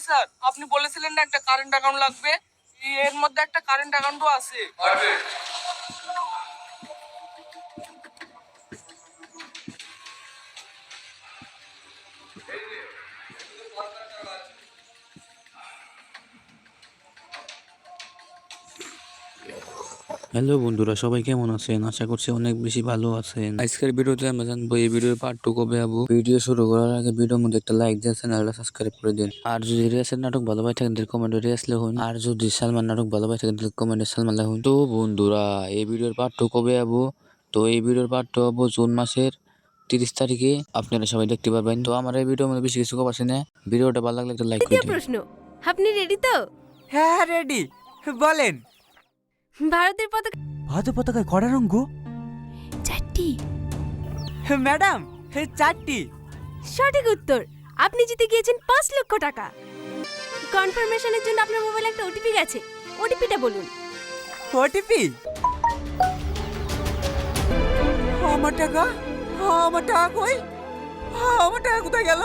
Sir, আপনি বলেছিলেন না একটা কারেন্ট অ্যাকাউন্ট লাগবে, এর মধ্যে একটা কারেন্ট অ্যাকাউন্টও আছে। হ্যালো বন্ধুরা, সবাই কেমন আছেন? আশা করছি অনেক বেশি ভালো আছেন। আজকের ভিডিওতে আমরা জানবো এই ভিডিওর পার্ট 2 কবে হবো। ভিডিও শুরু করার আগে ভিডিওর মধ্যে একটা লাইক দিয়ে চ্যানেলটা সাবস্ক্রাইব করে দিন। আর যদি রিয়াসের নাটক ভালো পাই থাকেন তাহলে কমেন্টে রিয়াস লিখুন। আর যদি সালমান নাটক ভালো পাই থাকেন তাহলে কমেন্টে সালমান লিখুন। তো বন্ধুরা, এই ভিডিওর পার্ট 2 কবে হবো? তো এই ভিডিওর পার্ট 2 হবো জুন মাসের 30 তারিখে। আপনারা সবাই দেখতে পারবেন। তো আমার এই ভিডিওর মধ্যে বেশি কিছু কথা আছে না। ভিডিওটা ভালো লাগলে একটা লাইক করে দিন। প্রশ্ন, আপনি রেডি তো? হ্যাঁ রেডি, বলেন। ভারতের পতাকা ভারতের পতাকায় কড়া রঙ? চারটি। ম্যাডাম, 4টি। সঠিক উত্তর। আপনি জিতে গিয়েছেন 5 লক্ষ টাকা। কনফার্মেশনের জন্য আপনার মোবাইলে একটা ওটিপি গেছে। ওটিপিটা বলুন। ওটিপি? আমার টাকা কই? আমার টাকা কোথায় গেল?